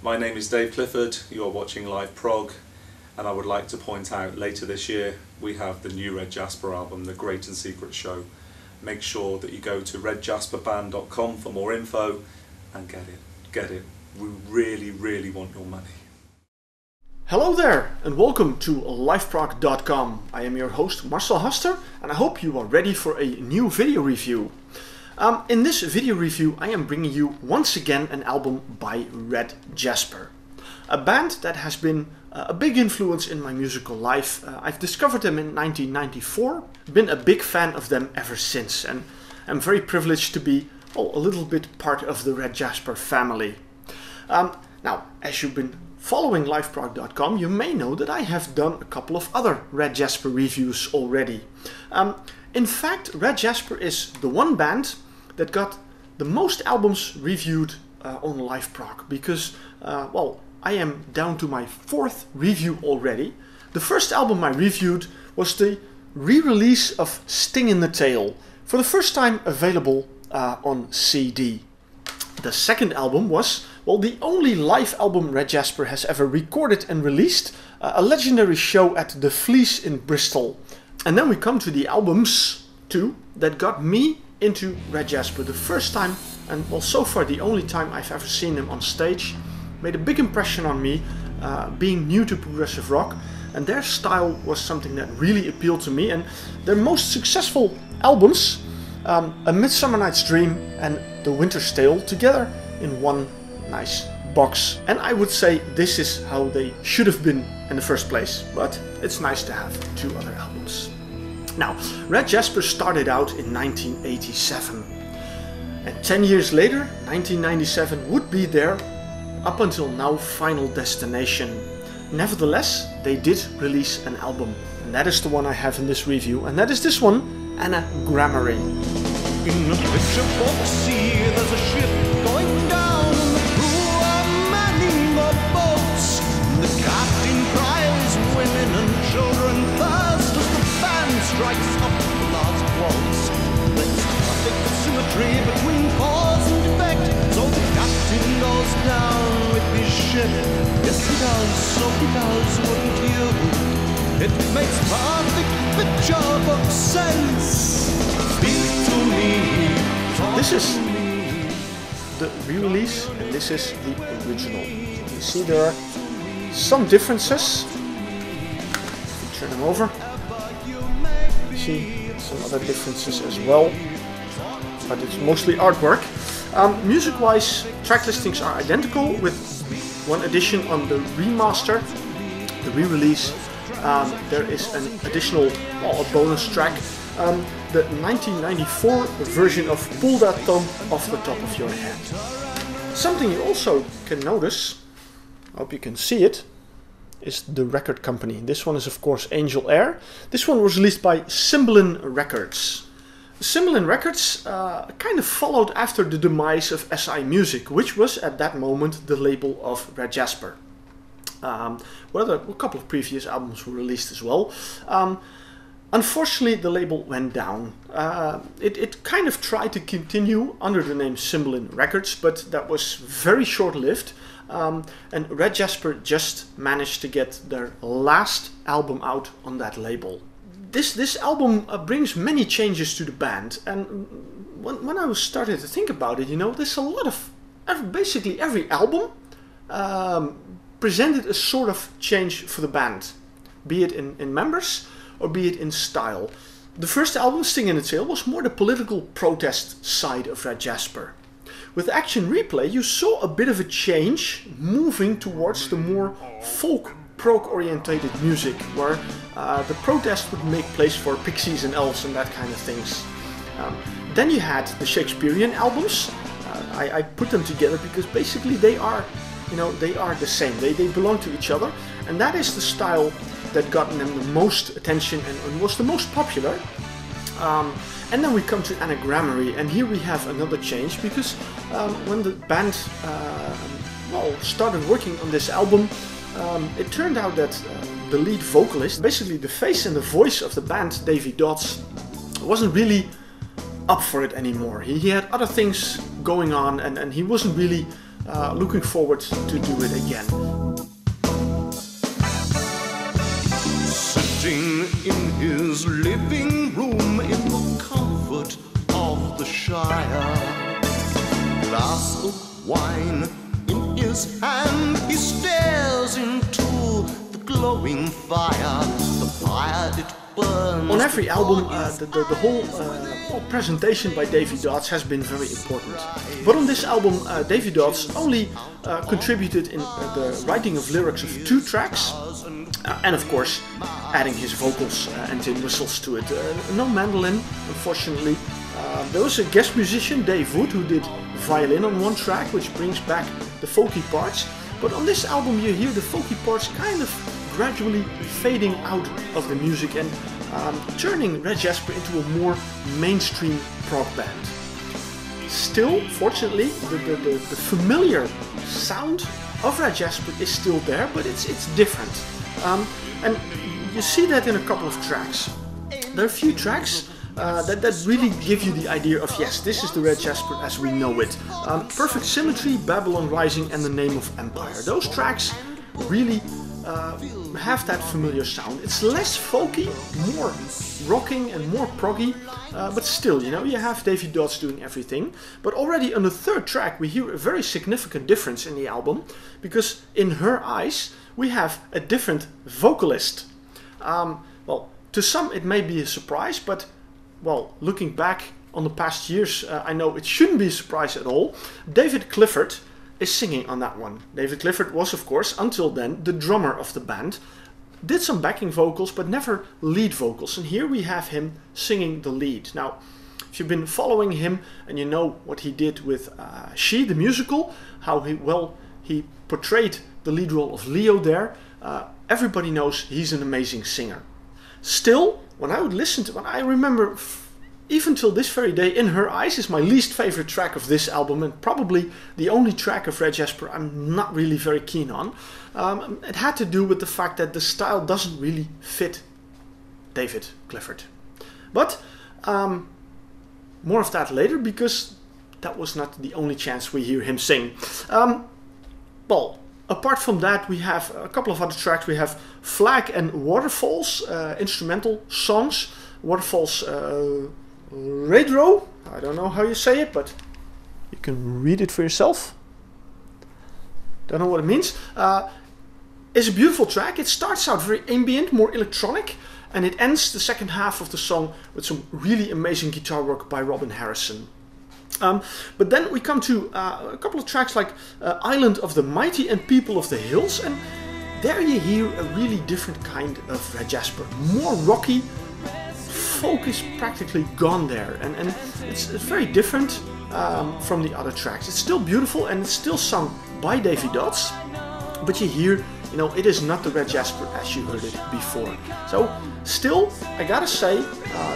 My name is Dave Clifford, you are watching Live Prog, and I would like to point out later this year we have the new Red Jasper album, The Great and Secret Show. Make sure that you go to redjasperband.com for more info and get it. We really want your money. Hello there and welcome to liveprog.com. I am your host Marcel Haster and I hope you are ready for a new video review. In this video review I am bringing you once again an album by Red Jasper. A band that has been a big influence in my musical life. I've discovered them in 1994, been a big fan of them ever since, and I'm very privileged to be a little bit part of the Red Jasper family. Now, as you've been following liveprog.com, you may know that I have done a couple of other Red Jasper reviews already. In fact, Red Jasper is the one band that got the most albums reviewed on liveprog because, well, I am down to my 4th review already. The first album I reviewed was the re-release of Sting in the Tail, for the first time available on CD. The second album was, well, the only live album Red Jasper has ever recorded and released, a legendary show at The Fleece in Bristol. And then we come to the albums, too, that got me into Red Jasper the first time, and well, so far the only time I've ever seen them on stage. Made a big impression on me, being new to progressive rock, and their style was something that really appealed to me. And their most successful albums, A Midsummer Night's Dream and The Winter's Tale, together in one nice box. And I would say this is how they should have been in the first place, but it's nice to have 2 other albums. Now, Red Jasper started out in 1987, and 10 years later, 1997, would be their up until now final destination. Nevertheless, they did release an album, and that is the one I have in this review, and that is this one, Anagramary. In the picture book sea, there's a ship going down, and the crew are manning the boats. The captain cries, women and children thirst as the band strikes up the last waltz. There's perfect symmetry between cause and effect, so the captain goes down with his ship. Yes, he does, so he does, wouldn't you? It makes perfect picture book sense. Speak to me. This is the re-release and this is the original. You see there are some differences. Turn them over. You see some other differences as well, but it's mostly artwork. Music-wise, track listings are identical with one addition on the remaster, the re-release. There is an additional, a bonus track, the 1994 version of Pull That Thumb Off the Top of Your Head. Something you also can notice, I hope you can see it, is the record company. This one is of course Angel Air. This one was released by Cymbalin Records. Cymbalin Records kind of followed after the demise of SI Music, which was at that moment the label of Red Jasper. Well, a couple of previous albums were released as well. Unfortunately, the label went down. It kind of tried to continue under the name Cymbalin Records, but that was very short-lived. And Red Jasper just managed to get their last album out on that label. This album brings many changes to the band, and when I was starting to think about it, you know, there's a lot of, basically every album presented a sort of change for the band, be it in members or be it in style. The first album, Sting in the Tail, was more the political protest side of Red Jasper. With Action Replay, you saw a bit of a change, moving towards the more folk prog-orientated music, where the protest would make place for pixies and elves and that kind of things. Then you had the Shakespearean albums. I put them together because basically they are, you know, they are the same. They belong to each other, and that is the style that got them the most attention and was the most popular. And then we come to Anagramary, and here we have another change because when the band started working on this album, it turned out that the lead vocalist, basically the face and the voice of the band, Davey Dodds, wasn't really up for it anymore. He had other things going on, and he wasn't really looking forward to do it again. Sitting in his living room in the comfort of the Shire, glass of wine in his hand, he stares into the glowing fire. The fire, it burns. On every album, the whole presentation by Davey Dodds has been very important. But on this album, Davey Dodds only contributed in the writing of lyrics of 2 tracks, and of course adding his vocals and tin whistles to it. No mandolin, unfortunately. There was a guest musician, Dave Wood, who did violin on 1 track, which brings back the folky parts. But on this album you hear the folky parts kind of gradually fading out of the music and turning Red Jasper into a more mainstream prog band. Still, fortunately, the familiar sound of Red Jasper is still there, but it's different. And you see that in a couple of tracks. There are a few tracks that really give you the idea of, yes, this is the Red Jasper as we know it. Perfect Symmetry, Babylon Rising and The Name of Empire. Those tracks really have that familiar sound. It's less folky, more rocking and more proggy, but still, you know, you have Davey Dodds doing everything. But already on the 3rd track we hear a very significant difference in the album, because in Her Eyes we have a different vocalist. Well, to some it may be a surprise, but well, looking back on the past years, I know it shouldn't be a surprise at all. David Clifford is singing on that one. David Clifford was, of course, until then, the drummer of the band. Did some backing vocals, but never lead vocals. And here we have him singing the lead. Now, if you've been following him and you know what he did with She, the musical, how he portrayed the lead role of Leo there, everybody knows he's an amazing singer. Still, when I would listen to, when I remember, even till this very day, In Her Eyes is my least favorite track of this album, and probably the only track of Red Jasper I'm not really very keen on. It had to do with the fact that the style doesn't really fit David Clifford. But more of that later, because that was not the only chance we hear him sing. Well, apart from that, we have a couple of other tracks. We have Flag and Waterfalls, instrumental songs. Waterfalls Redro, I don't know how you say it, but you can read it for yourself. Don't know what it means. It's a beautiful track. It starts out very ambient, more electronic, and it ends the second half of the song with some really amazing guitar work by Robin Harrison. But then we come to a couple of tracks like Island of the Mighty and People of the Hills, and there you hear a really different kind of Red Jasper. More rocky, folk is practically gone there, and it's very different from the other tracks. It's still beautiful and it's still sung by Davey Dodds, but you hear, you know, it is not the Red Jasper as you heard it before. So still, I gotta say,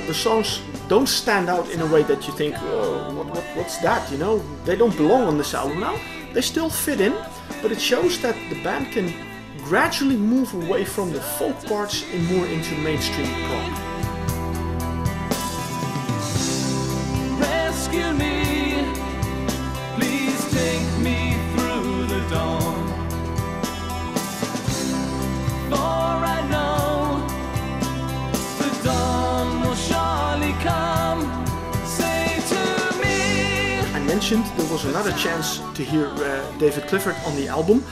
the songs don't stand out in a way that you think, oh, what's that, you know, they don't belong on this album. Now, they still fit in, but it shows that the band can gradually move away from the folk parts and more into mainstream prog. Rescue me, please take me through the dawn. For I know the dawn will surely come. Say to me. I mentioned there was another chance to hear David Clifford on the album.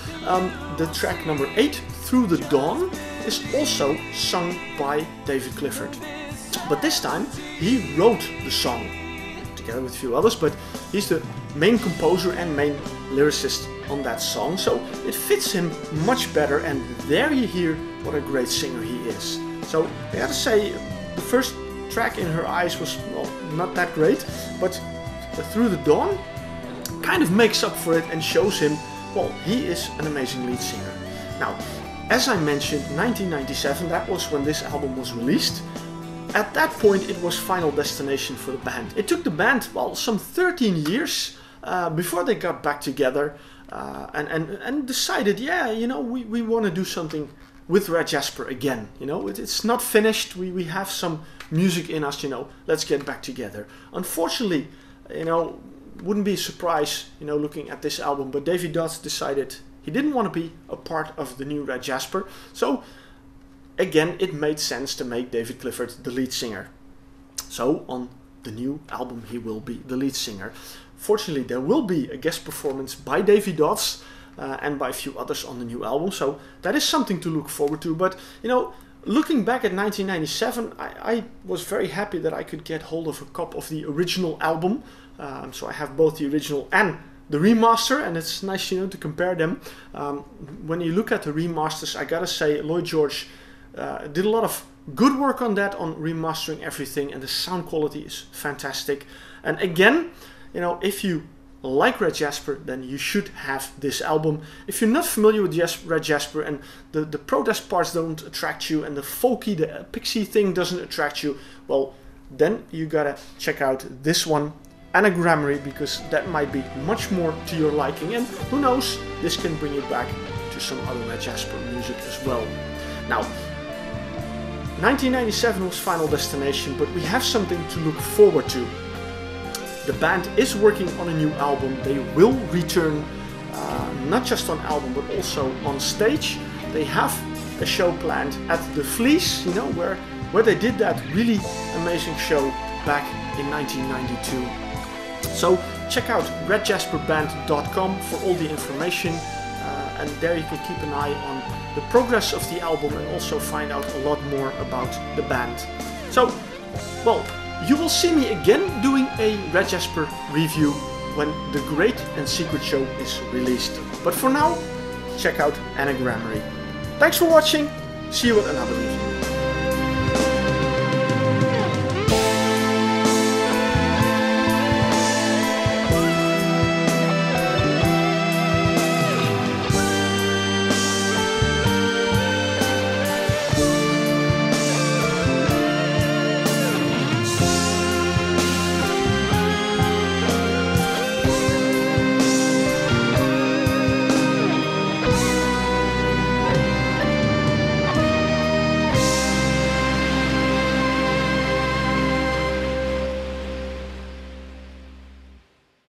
The track number 8, Through the Dawn, is also sung by David Clifford. But this time he wrote the song together with a few others, but he's the main composer and main lyricist on that song, so it fits him much better, and there you hear what a great singer he is. So I gotta say, the first track, In Her Eyes, was, well, not that great, but Through the Dawn kind of makes up for it and shows him, well, he is an amazing lead singer. Now, as I mentioned, 1997, that was when this album was released. At that point, it was final destination for the band. It took the band, well, some 13 years before they got back together and decided, yeah, you know, we want to do something with Red Jasper again. You know, it's not finished. We have some music in us, you know, let's get back together. Unfortunately, you know, wouldn't be a surprise, you know, looking at this album, but Davey Dodds decided he didn't want to be a part of the new Red Jasper. So again, it made sense to make David Clifford the lead singer. So on the new album he will be the lead singer. Fortunately, there will be a guest performance by Davey Dodds and by a few others on the new album, so that is something to look forward to. But you know, looking back at 1997, I was very happy that I could get hold of a copy of the original album. So I have both the original and the remaster, and it's nice, you know, to compare them. When you look at the remasters, I gotta say Lloyd George did a lot of good work on that, on remastering everything, and the sound quality is fantastic. And again, you know, if you like Red Jasper, then you should have this album. If you're not familiar with Red Jasper and the protest parts don't attract you and the folky, the pixie thing doesn't attract you, well, then you gotta check out this one, Anagramary, because that might be much more to your liking, and who knows, this can bring you back to some other Red Jasper music as well. Now, 1997 was Final Destination, but we have something to look forward to. The band is working on a new album. They will return not just on album but also on stage. They have a show planned at the Fleece, you know, where they did that really amazing show back in 1992. So check out redjasperband.com for all the information, and there you can keep an eye on the progress of the album and also find out a lot more about the band. So, well, you will see me again doing a Red Jasper review when The Great and Secret Show is released. But for now, check out Anagramary. Thanks for watching, see you at another review.